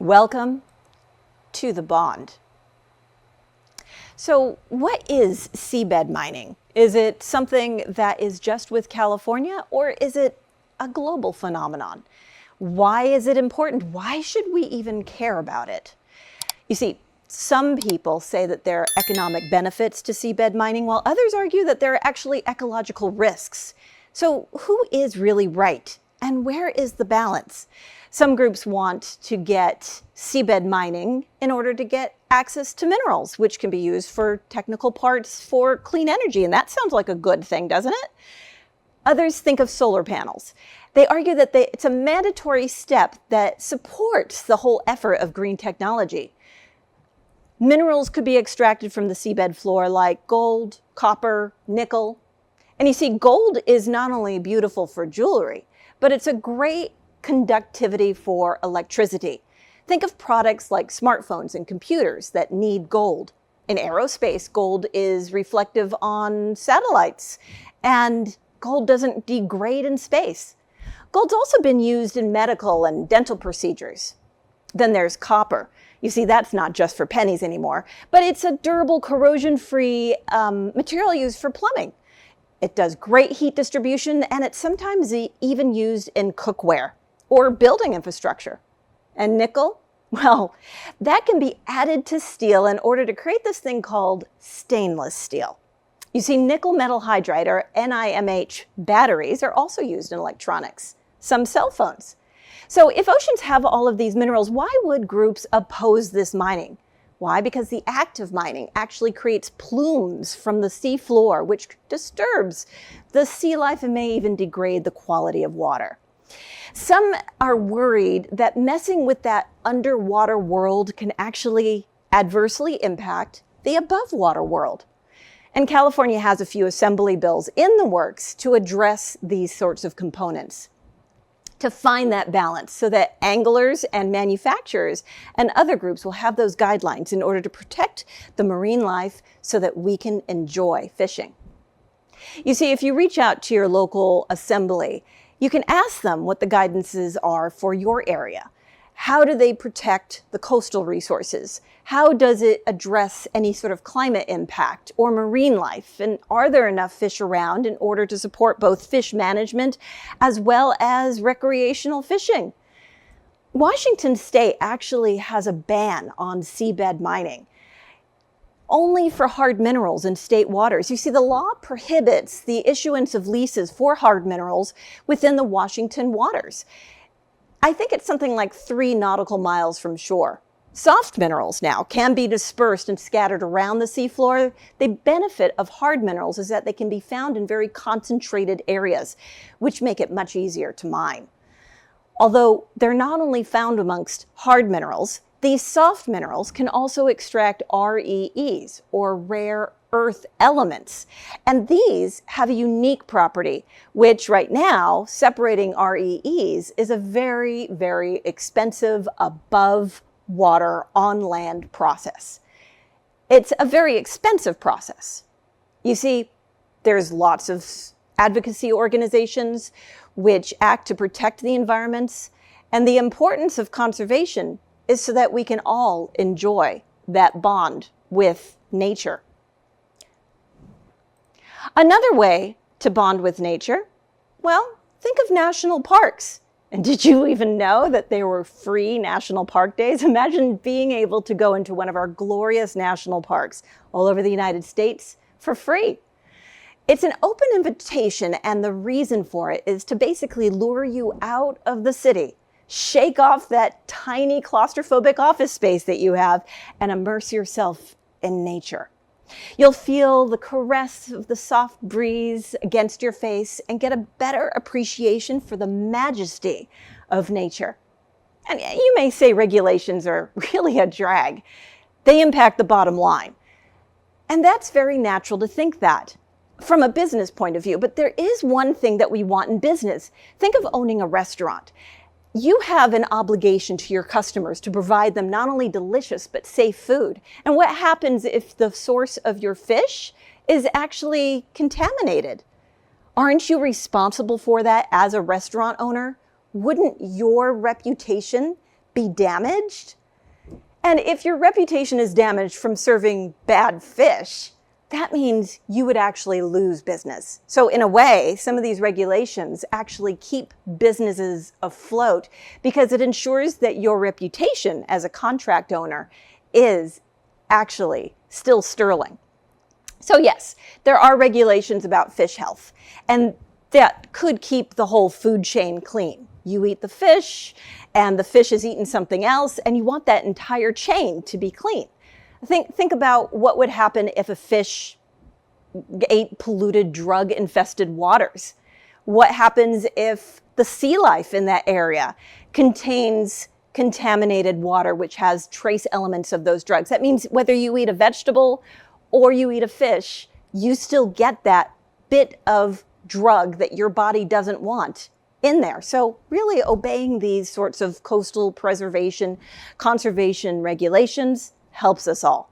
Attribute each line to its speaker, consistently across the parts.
Speaker 1: Welcome to the bond. So what is seabed mining? Is it something that is just with California, or is it a global phenomenon? Why is it important? Why should we even care about it? You see, some people say that there are economic benefits to seabed mining, while others argue that there are actually ecological risks. So who is really right? And where is the balance? Some groups want to get seabed mining in order to get access to minerals, which can be used for technical parts for clean energy. And that sounds like a good thing, doesn't it? Others think of solar panels. They argue that it's a mandatory step that supports the whole effort of green technology. Minerals could be extracted from the seabed floor like gold, copper, nickel. And you see, gold is not only beautiful for jewelry, but it's a great conductivity for electricity. Think of products like smartphones and computers that need gold. In aerospace, gold is reflective on satellites, and gold doesn't degrade in space. Gold's also been used in medical and dental procedures. Then there's copper. You see, that's not just for pennies anymore, but it's a durable, corrosion-free material used for plumbing. It does great heat distribution, and it's sometimes even used in cookware or building infrastructure. And nickel? Well, that can be added to steel in order to create this thing called stainless steel. You see, nickel metal hydride, or NiMH batteries, are also used in electronics, some cell phones. So if oceans have all of these minerals, why would groups oppose this mining? Why? Because the act of mining actually creates plumes from the sea floor, which disturbs the sea life and may even degrade the quality of water. Some are worried that messing with that underwater world can actually adversely impact the above water world. And California has a few assembly bills in the works to address these sorts of components, to find that balance so that anglers and manufacturers and other groups will have those guidelines in order to protect the marine life so that we can enjoy fishing. You see, if you reach out to your local assembly, you can ask them what the guidances are for your area. How do they protect the coastal resources? How does it address any sort of climate impact or marine life? And are there enough fish around in order to support both fish management as well as recreational fishing? Washington State actually has a ban on seabed mining, only for hard minerals in state waters. You see, the law prohibits the issuance of leases for hard minerals within the Washington waters. I think it's something like 3 nautical miles from shore. Soft minerals now can be dispersed and scattered around the seafloor. The benefit of hard minerals is that they can be found in very concentrated areas, which make it much easier to mine. Although they're not only found amongst hard minerals, these soft minerals can also extract REEs, or rare earth elements. And these have a unique property, which right now, separating REEs is a very, very expensive above water on land process. It's a very expensive process. You see, there's lots of advocacy organizations which act to protect the environments, and the importance of conservation is so that we can all enjoy that bond with nature. Another way to bond with nature, well, think of national parks. And did you even know that there were free national park days? Imagine being able to go into one of our glorious national parks all over the United States for free. It's an open invitation, and the reason for it is to basically lure you out of the city, shake off that tiny claustrophobic office space that you have, and immerse yourself in nature. You'll feel the caress of the soft breeze against your face and get a better appreciation for the majesty of nature. And you may say regulations are really a drag. They impact the bottom line. And that's very natural to think that from a business point of view. But there is one thing that we want in business. Think of owning a restaurant. You have an obligation to your customers to provide them not only delicious but safe food. And what happens if the source of your fish is actually contaminated? Aren't you responsible for that as a restaurant owner? Wouldn't your reputation be damaged? And if your reputation is damaged from serving bad fish, that means you would actually lose business. So in a way, some of these regulations actually keep businesses afloat because it ensures that your reputation as a contract owner is actually still sterling. So yes, there are regulations about fish health, and that could keep the whole food chain clean. You eat the fish, and the fish has eaten something else, and you want that entire chain to be clean. Think about what would happen if a fish ate polluted, drug-infested waters. What happens if the sea life in that area contains contaminated water, which has trace elements of those drugs? That means whether you eat a vegetable or you eat a fish, you still get that bit of drug that your body doesn't want in there. So really obeying these sorts of coastal preservation, conservation regulations helps us all.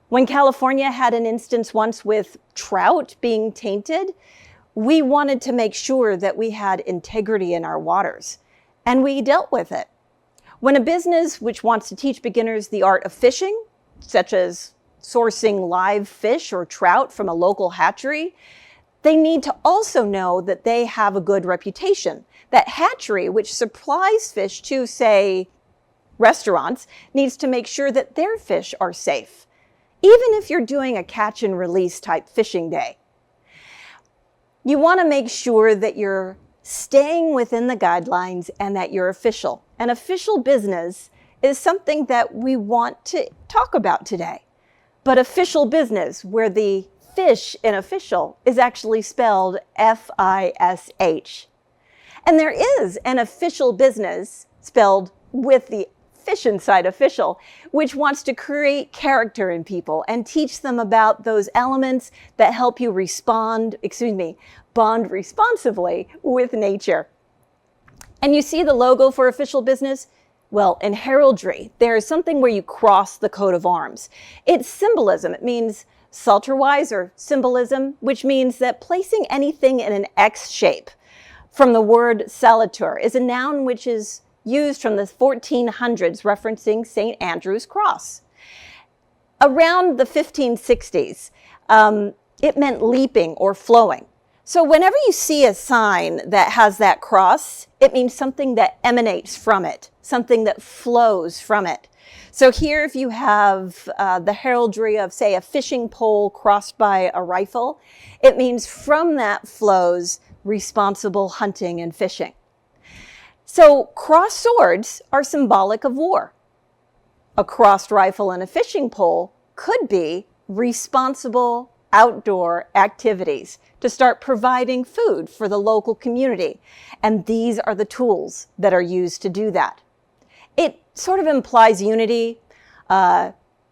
Speaker 1: When California had an instance once with trout being tainted, we wanted to make sure that we had integrity in our waters, and we dealt with it. When a business which wants to teach beginners the art of fishing, such as sourcing live fish or trout from a local hatchery, they need to also know that they have a good reputation. That hatchery, which supplies fish to, say, restaurants, needs to make sure that their fish are safe, even if you're doing a catch and release type fishing day. You want to make sure that you're staying within the guidelines and that you're official. An official business is something that we want to talk about today. But official business, where the fish in official is actually spelled F-I-S-H. And there is an official business spelled with the fish inside official, which wants to create character in people and teach them about those elements that help you bond responsibly with nature. And you see the logo for official business? Well, in heraldry, there is something where you cross the coat of arms. It's symbolism. It means salterwise or symbolism, which means that placing anything in an X shape from the word salator is a noun which is used from the 1400s, referencing St. Andrew's cross. Around the 1560s, it meant leaping or flowing. So whenever you see a sign that has that cross, it means something that emanates from it, something that flows from it. So here, if you have the heraldry of, say, a fishing pole crossed by a rifle, it means from that flows responsible hunting and fishing. So crossed swords are symbolic of war. A crossed rifle and a fishing pole could be responsible outdoor activities to start providing food for the local community. And these are the tools that are used to do that. It sort of implies unity,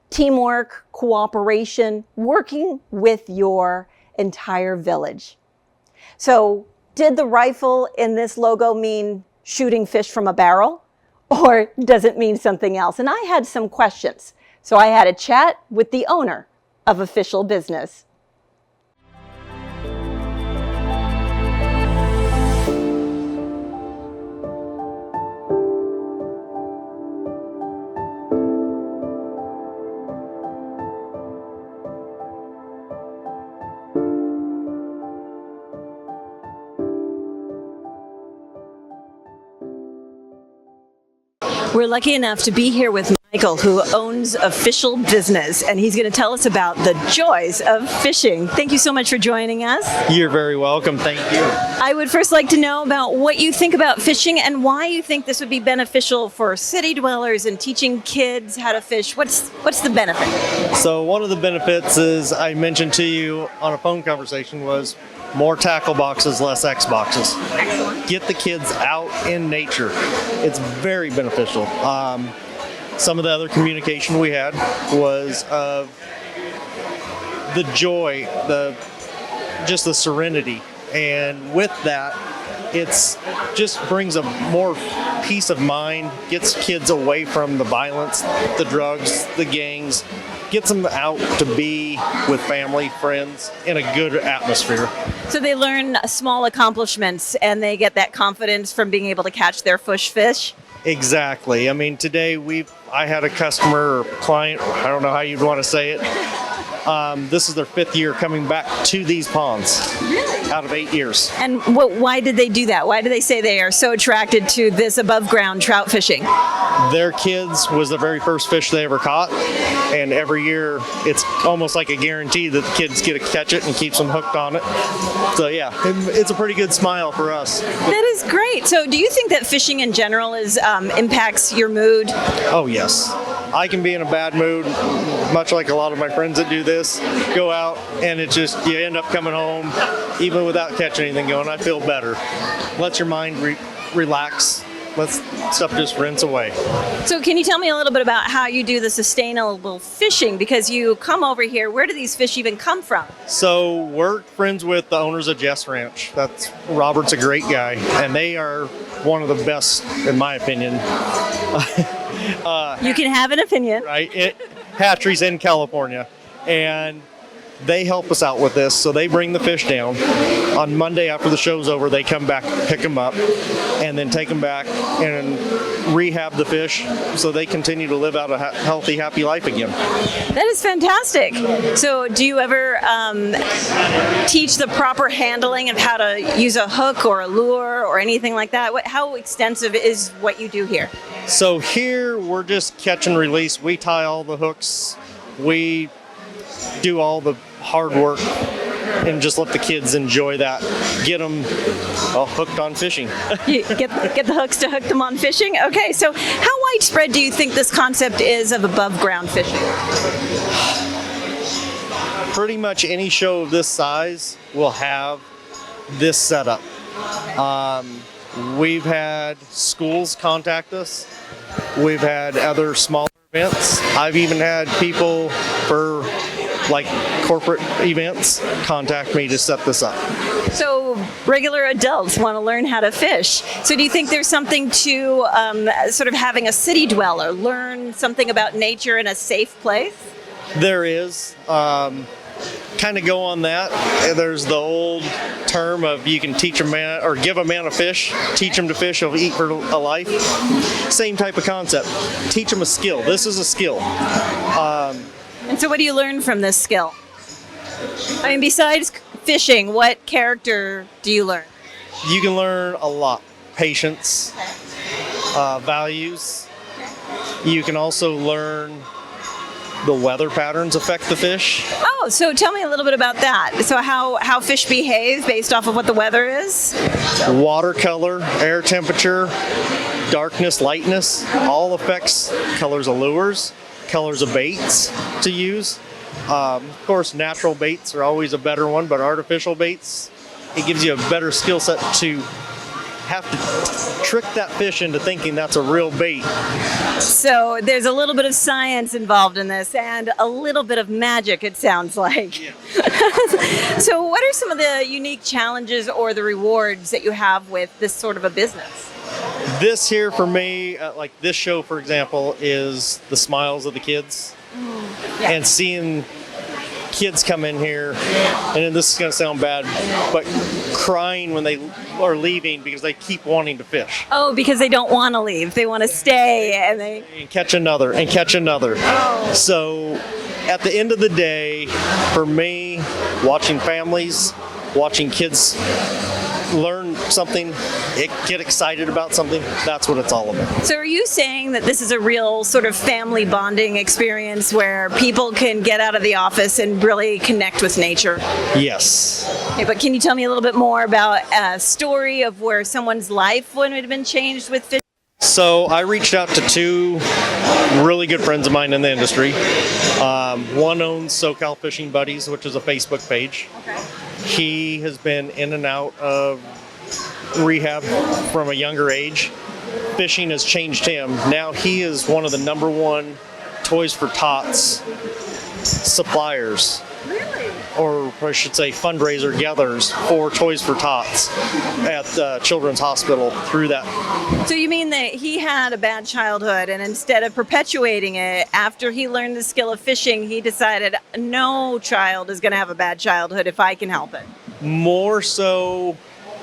Speaker 1: teamwork, cooperation, working with your entire village. So did the rifle in this logo mean shooting fish from a barrel, or does it mean something else? And I had some questions. So I had a chat with the owner of Official Business. We're lucky enough to be here with Michael, who owns Official Business, and he's going to tell us about the joys of fishing. Thank you so much for joining us.
Speaker 2: You're very welcome. Thank you.
Speaker 1: I would first like to know about what you think about fishing and why you think this would be beneficial for city dwellers and teaching kids how to fish. What's the benefit?
Speaker 2: So one of the benefits is I mentioned to you on a phone conversation was more tackle boxes, less X boxes.
Speaker 1: Excellent.
Speaker 2: Get the kids out in nature. It's very beneficial. Some of the other communication we had was of the joy, just the serenity. And with that, it's just brings a more peace of mind, gets kids away from the violence, the drugs, the gangs, gets them out to be with family, friends, in a good atmosphere.
Speaker 1: So they learn small accomplishments and they get that confidence from being able to catch their fish.
Speaker 2: Exactly. I mean, today I had a customer or client, I don't know how you'd want to say it. This is their 5th year coming back to these ponds.
Speaker 1: Really?
Speaker 2: Out of 8 years.
Speaker 1: And why did they do that? Why do they say they are so attracted to this above ground trout fishing?
Speaker 2: Their kids was the very first fish they ever caught, and every year it's almost like a guarantee that the kids get to catch it and keeps them hooked on it. So yeah, it's a pretty good smile for us.
Speaker 1: That is great. So do you think that fishing in general impacts your mood?
Speaker 2: Oh yes. I can be in a bad mood, much like a lot of my friends that do this, go out and it just, you end up coming home, even without catching anything going, I feel better. Lets your mind relax, lets stuff just rinse away.
Speaker 1: So can you tell me a little bit about how you do the sustainable fishing? Because you come over here, where do these fish even come from?
Speaker 2: So we're friends with the owners of Jess Ranch. Robert's a great guy, and they are one of the best, in my opinion.
Speaker 1: You can have an opinion.
Speaker 2: Right? Hatcheries in California. And they help us out with this. So they bring the fish down. On Monday after the show's over, they come back, pick them up, and then take them back and rehab the fish so they continue to live out a healthy, happy life again.
Speaker 1: That is fantastic. So do you ever teach the proper handling of how to use a hook or a lure or anything like that? How extensive is what you do here?
Speaker 2: So here we're just catch and release. We tie all the hooks. We do all the hard work and just let the kids enjoy that. Get them hooked on fishing.
Speaker 1: You get the hooks to hook them on fishing? Okay, so how widespread do you think this concept is of above ground fishing?
Speaker 2: Pretty much any show of this size will have this setup. We've had schools contact us. We've had other smaller events. I've even had people for like corporate events contact me to set this up.
Speaker 1: So regular adults want to learn how to fish. So do you think there's something to sort of having a city dweller learn something about nature in a safe place?
Speaker 2: There is. Kind of go on that. There's the old term of you can teach a man or give a man a fish, teach him to fish, he'll eat for a life. Same type of concept. Teach him a skill. This is a skill.
Speaker 1: And so what do you learn from this skill? I mean, besides fishing, what character do you learn?
Speaker 2: You can learn a lot. Patience, values. You can also learn the weather patterns affect the fish.
Speaker 1: Oh, so tell me a little bit about that. So how fish behave based off of what the weather is?
Speaker 2: Water color, air temperature, darkness, lightness, all affects colors of lures, colors of baits to use. Of course, natural baits are always a better one, but artificial baits, it gives you a better skill set to have to trick that fish into thinking that's a real bait.
Speaker 1: So there's a little bit of science involved in this and a little bit of magic, it sounds like.
Speaker 2: Yeah.
Speaker 1: So what are some of the unique challenges or the rewards that you have with this sort of a business?
Speaker 2: This here for me, like this show, for example, is the smiles of the kids.
Speaker 1: Yeah.
Speaker 2: And seeing kids come in here, and this is going to sound bad, but crying when they are leaving because they keep wanting to fish.
Speaker 1: Oh, because they don't want to leave. They want to stay and they...
Speaker 2: And catch another, and catch another.
Speaker 1: Oh.
Speaker 2: So at the end of the day, for me, watching families, watching kids learn something, get excited about something, that's what it's all about.
Speaker 1: So are you saying that this is a real sort of family bonding experience where people can get out of the office and really connect with nature?
Speaker 2: Yes.
Speaker 1: Okay, but can you tell me a little bit more about a story of where someone's life would have been changed with fishing?
Speaker 2: So I reached out to two really good friends of mine in the industry. One owns SoCal Fishing Buddies, which is a Facebook page.
Speaker 1: Okay.
Speaker 2: He has been in and out of rehab from a younger age. Fishing has changed him. Now he is one of the #1 Toys for Tots suppliers.
Speaker 1: Really?
Speaker 2: Or I should say fundraiser gatherers for Toys for Tots at Children's Hospital through that.
Speaker 1: So you mean that he had a bad childhood and instead of perpetuating it, after he learned the skill of fishing, he decided no child is going to have a bad childhood if I can help it?
Speaker 2: More so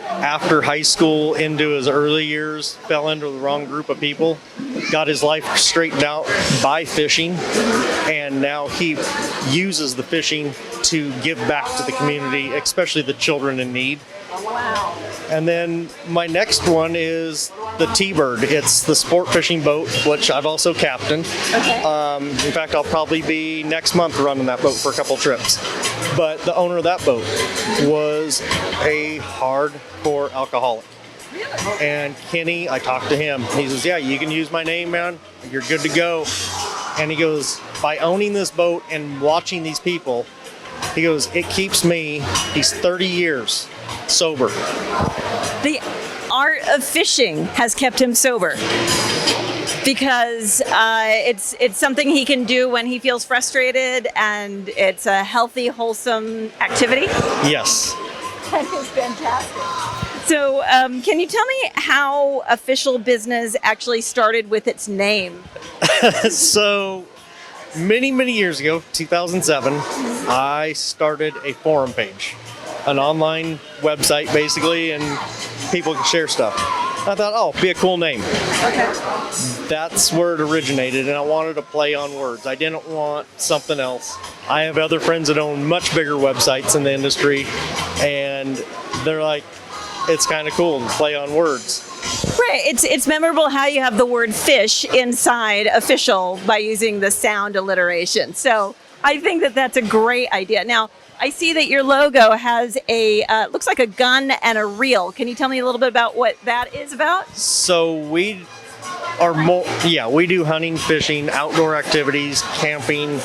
Speaker 2: after high school into his early years, fell into the wrong group of people got his life straightened out by fishing, and now he uses the fishing to give back to the community, especially the children in need.
Speaker 1: Wow.
Speaker 2: And then my next one is the T-Bird. It's the sport fishing boat, which I've also captained.
Speaker 1: Okay.
Speaker 2: In fact, I'll probably be next month running that boat for a couple trips. But the owner of that boat was a hardcore alcoholic. And Kenny, I talked to him. He says, yeah, you can use my name, man. You're good to go. And he goes, by owning this boat and watching these people, he goes, it keeps me, he's 30 years sober.
Speaker 1: The art of fishing has kept him sober because it's something he can do when he feels frustrated, and it's a healthy, wholesome activity.
Speaker 2: Yes.
Speaker 1: That is fantastic. So can you tell me how Offishal Business actually started with its name?
Speaker 2: So many years ago, 2007, I started a forum page, an online website basically, and people can share stuff. I thought, oh, be a cool name.
Speaker 1: Okay.
Speaker 2: That's where it originated, and I wanted to play on words. I didn't want something else. I have other friends that own much bigger websites in the industry, and they're like, it's kind of cool to play on words.
Speaker 1: Right. It's memorable how you have the word fish inside Offishal by using the sound alliteration. So I think that that's a great idea. Now, I see that your logo has looks like a gun and a reel. Can you tell me a little bit about what that is about?
Speaker 2: So we do hunting, fishing, outdoor activities, camping.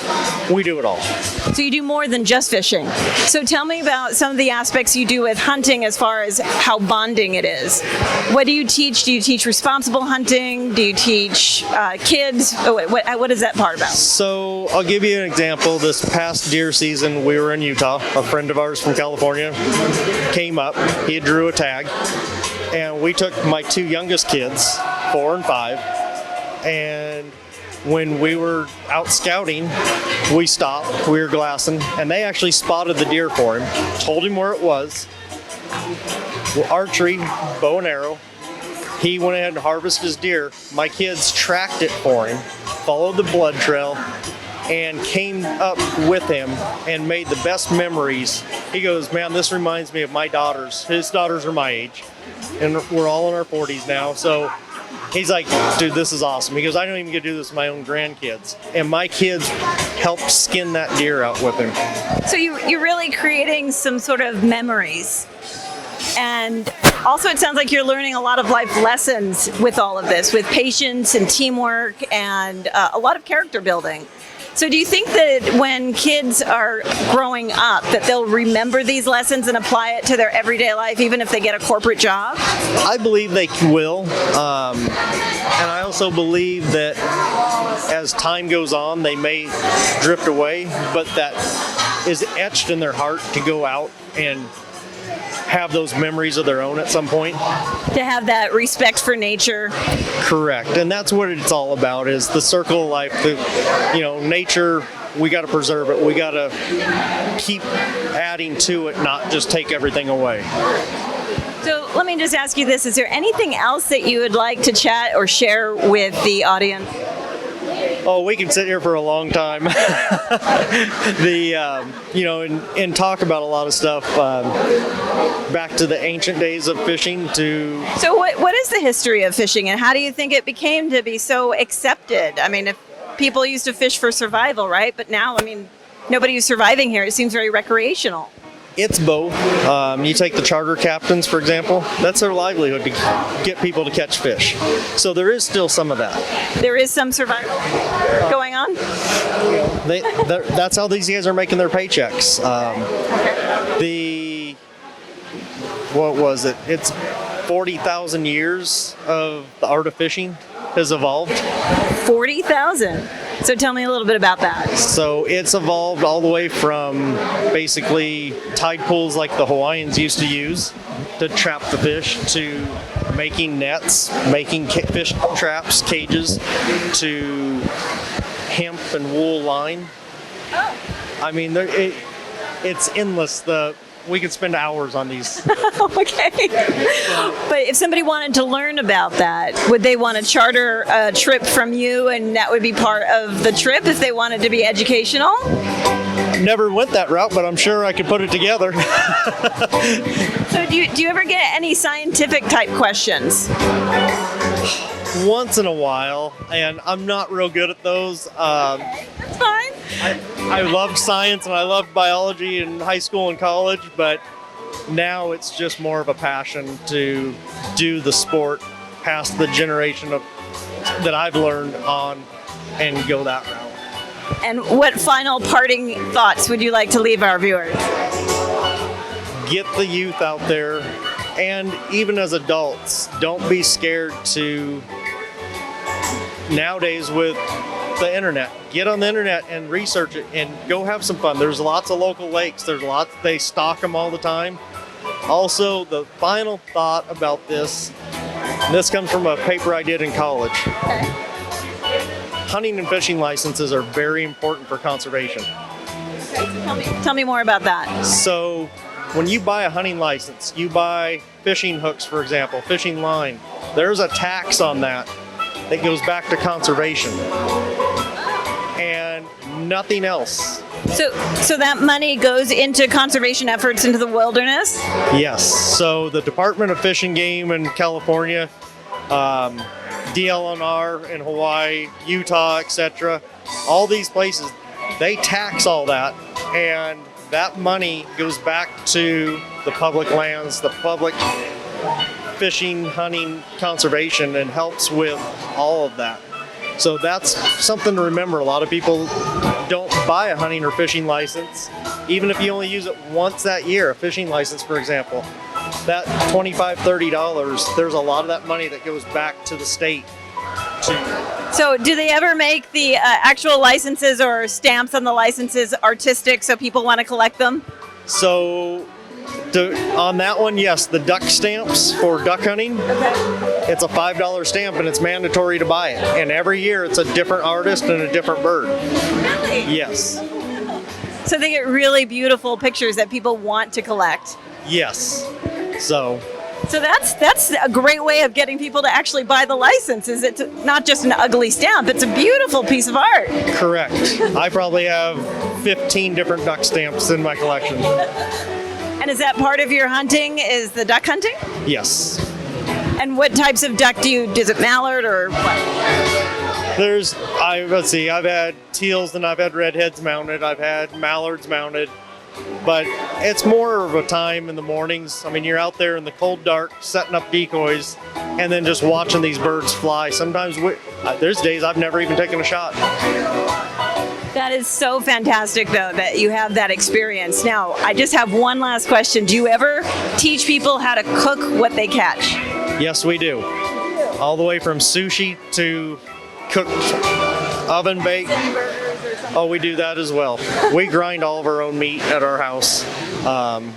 Speaker 2: We do it all.
Speaker 1: So you do more than just fishing. So tell me about some of the aspects you do with hunting as far as how bonding it is. What do you teach? Do you teach responsible hunting? Do you teach kids? What is that part about?
Speaker 2: So I'll give you an example. This past deer season, we were in Utah. A friend of ours from California came up. He drew a tag, and we took my two youngest kids, 4 and 5, and when we were out scouting, we stopped, we were glassing, and they actually spotted the deer for him, told him where it was. Archery, bow and arrow. He went ahead and harvested his deer. My kids tracked it for him, followed the blood trail, and came up with him and made the best memories. He goes, man, this reminds me of my daughters. His daughters are my age, and we're all in our 40s now, so he's like, dude, this is awesome. He goes, I don't even get to do this with my own grandkids. And my kids helped skin that deer out with him.
Speaker 1: So you're really creating some sort of memories. And also it sounds like you're learning a lot of life lessons with all of this, with patience and teamwork and a lot of character building. So do you think that when kids are growing up that they'll remember these lessons and apply it to their everyday life, even if they get a corporate job?
Speaker 2: I believe they will. And I also believe that as time goes on, they may drift away, but that is etched in their heart to go out and have those memories of their own at some point.
Speaker 1: To have that respect for nature.
Speaker 2: Correct. And that's what it's all about, is the circle of life. Nature, we got to preserve it. We got to keep adding to it, not just take everything away.
Speaker 1: So let me just ask you this. Is there anything else that you would like to chat or share with the audience?
Speaker 2: Oh, we can sit here for a long time. And talk about a lot of stuff, back to the ancient days of fishing to...
Speaker 1: So what is the history of fishing, and how do you think it became to be so accepted? I mean, if people used to fish for survival, right? But now, nobody who's surviving here, it seems very recreational.
Speaker 2: It's both. You take the charter captains, for example. That's their livelihood, to get people to catch fish. So there is still some of that.
Speaker 1: There is some survival going on?
Speaker 2: That's how these guys are making their paychecks. What was it? It's 40,000 years of the art of fishing has evolved.
Speaker 1: 40,000? So tell me a little bit about that.
Speaker 2: So it's evolved all the way from basically tide pools like the Hawaiians used to use to trap the fish, to making nets, making fish traps, cages, to hemp and wool line.
Speaker 1: Oh.
Speaker 2: It's endless. we could spend hours on these.
Speaker 1: Okay. But if somebody wanted to learn about that, would they want to charter a trip from you and that would be part of the trip if they wanted to be educational?
Speaker 2: Never went that route, but I'm sure I could put it together.
Speaker 1: So do you ever get any scientific type questions?
Speaker 2: Once in a while, and I'm not real good at those.
Speaker 1: That's fine.
Speaker 2: I loved science and I loved biology in high school and college, but now it's just more of a passion to do the sport past the generation of that I've learned on and go that route.
Speaker 1: And what final parting thoughts would you like to leave our viewers?
Speaker 2: Get the youth out there, and even as adults, don't be scared to, nowadays with the internet, get on the internet and research it and go have some fun. There's lots of local lakes, there's lots, they stock them all the time. Also, the final thought about this comes from a paper I did in college.
Speaker 1: Okay.
Speaker 2: Hunting and fishing licenses are very important for conservation.
Speaker 1: Tell me more about that.
Speaker 2: So when you buy a hunting license, you buy fishing hooks, for example, fishing line, there's a tax on that that goes back to conservation and nothing else.
Speaker 1: So that money goes into conservation efforts into the wilderness?
Speaker 2: Yes. So the Department of Fish and Game in California, DLNR in Hawaii, Utah, etc., all these places, they tax all that, and that money goes back to the public lands, the public fishing, hunting, conservation, and helps with all of that. So that's something to remember. A lot of people don't buy a hunting or fishing license, even if you only use it once that year, a fishing license, for example. That $25, $30, there's a lot of that money that goes back to the state.
Speaker 1: So do they ever make the actual licenses or stamps on the licenses artistic so people want to collect them?
Speaker 2: So on that one, yes, the duck stamps for duck hunting, it's a $5 stamp and it's mandatory to buy it. And every year it's a different artist and a different bird.
Speaker 1: Really?
Speaker 2: Yes.
Speaker 1: So they get really beautiful pictures that people want to collect.
Speaker 2: Yes. So
Speaker 1: that's a great way of getting people to actually buy the license. Is it not just an ugly stamp? It's a beautiful piece of art.
Speaker 2: Correct. I probably have 15 different duck stamps in my collection.
Speaker 1: And is that part of your hunting? Is the duck hunting?
Speaker 2: Yes.
Speaker 1: And what types of duck is it mallard or what?
Speaker 2: Let's see, I've had teals and I've had redheads mounted. I've had mallards mounted. But it's more of a time in the mornings. I mean, you're out there in the cold dark setting up decoys and then just watching these birds fly. Sometimes there's days I've never even taken a shot.
Speaker 1: That is so fantastic, though, that you have that experience. Now, I just have one last question. Do you ever teach people how to cook what they catch?
Speaker 2: Yes, we do. All the way from sushi to cooked oven baked. Oh, we do that as well. We grind all of our own meat at our house.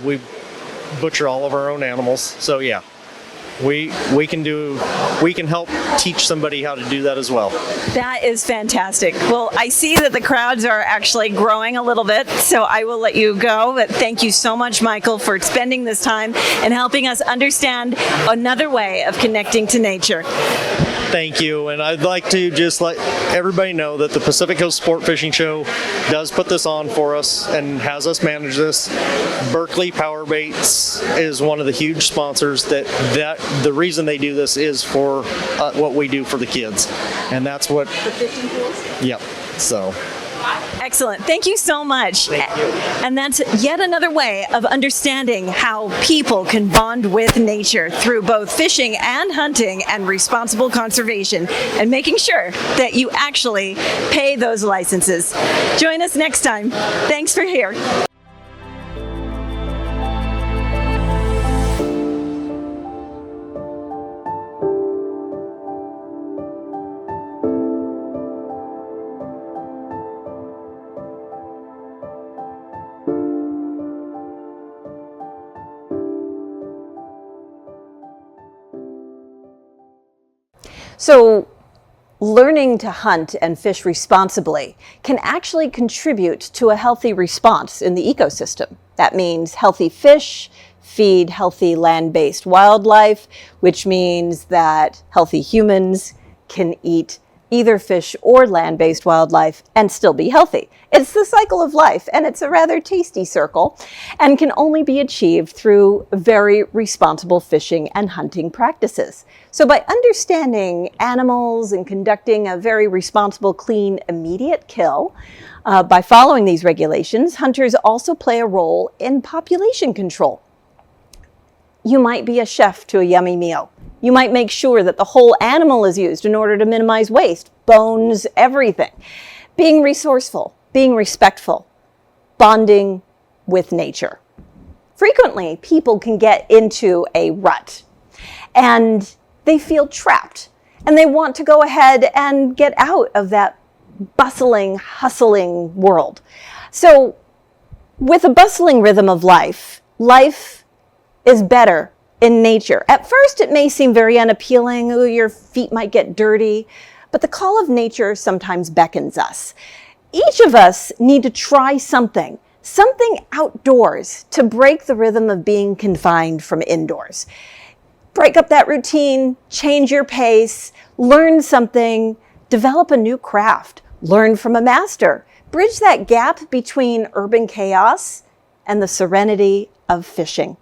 Speaker 2: We butcher all of our own animals. So yeah, we can help teach somebody how to do that as well.
Speaker 1: That is fantastic. Well, I see that the crowds are actually growing a little bit, so I will let you go. But thank you so much, Michael, for spending this time and helping us understand another way of connecting to nature.
Speaker 2: Thank you, and I'd like to just let everybody know that the Pacific Coast Sport Fishing Show does put this on for us and has us manage this. Berkeley Power Baits is one of the huge sponsors that the reason they do this is for what we do for the kids, and that's what.
Speaker 1: The fishing tools?
Speaker 2: Yep. So.
Speaker 1: Excellent. Thank you so much.
Speaker 2: Thank you.
Speaker 1: And that's yet another way of understanding how people can bond with nature through both fishing and hunting and responsible conservation and making sure that you actually pay those licenses. Join us next time. Thanks for here. So learning to hunt and fish responsibly can actually contribute to a healthy response in the ecosystem. That means healthy fish feed healthy land-based wildlife, which means that healthy humans can eat either fish or land-based wildlife and still be healthy. It's the cycle of life, and it's a rather tasty circle, and can only be achieved through very responsible fishing and hunting practices. So by understanding animals and conducting a very responsible, clean, immediate kill, by following these regulations, hunters also play a role in population control. You might be a chef to a yummy meal. You might make sure that the whole animal is used in order to minimize waste, bones, everything. Being resourceful, being respectful, bonding with nature. Frequently, people can get into a rut and they feel trapped and they want to go ahead and get out of that bustling, hustling world. So with a bustling rhythm of life, life is better in nature. At first, it may seem very unappealing. Ooh, your feet might get dirty, but the call of nature sometimes beckons us. Each of us need to try something outdoors to break the rhythm of being confined from indoors. Break up that routine, change your pace, learn something, develop a new craft, learn from a master. Bridge that gap between urban chaos and the serenity of fishing.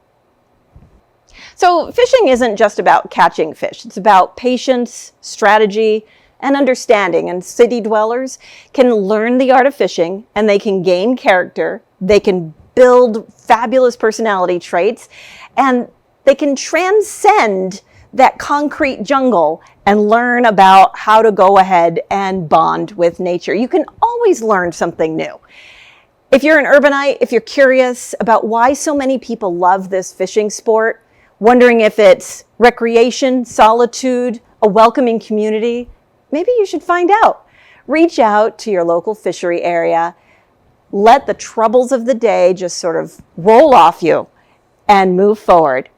Speaker 1: So fishing isn't just about catching fish. It's about patience, strategy, and understanding. And city dwellers can learn the art of fishing, and they can gain character. They can build fabulous personality traits, and they can transcend that concrete jungle and learn about how to go ahead and bond with nature. You can always learn something new. If you're an urbanite, if you're curious about why so many people love this fishing sport, wondering if it's recreation, solitude, a welcoming community, maybe you should find out. Reach out to your local fishery area. Let the troubles of the day just sort of roll off you and move forward.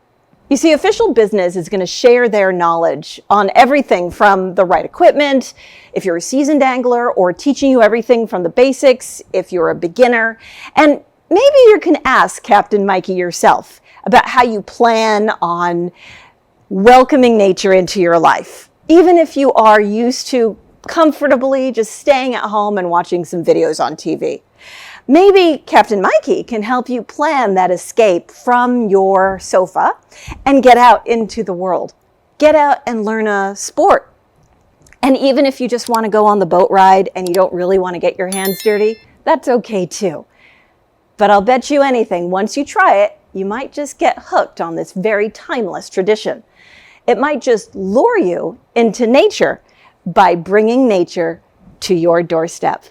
Speaker 1: You see, Offishal Business is going to share their knowledge on everything from the right equipment, if you're a seasoned angler, or teaching you everything from the basics if you're a beginner. And maybe you can ask Captain Mikey yourself about how you plan on welcoming nature into your life, even if you are used to comfortably just staying at home and watching some videos on TV. Maybe Captain Mikey can help you plan that escape from your sofa and get out into the world. Get out and learn a sport. And even if you just want to go on the boat ride and you don't really want to get your hands dirty, that's okay too. But I'll bet you anything, once you try it, you might just get hooked on this very timeless tradition. It might just lure you into nature by bringing nature to your doorstep.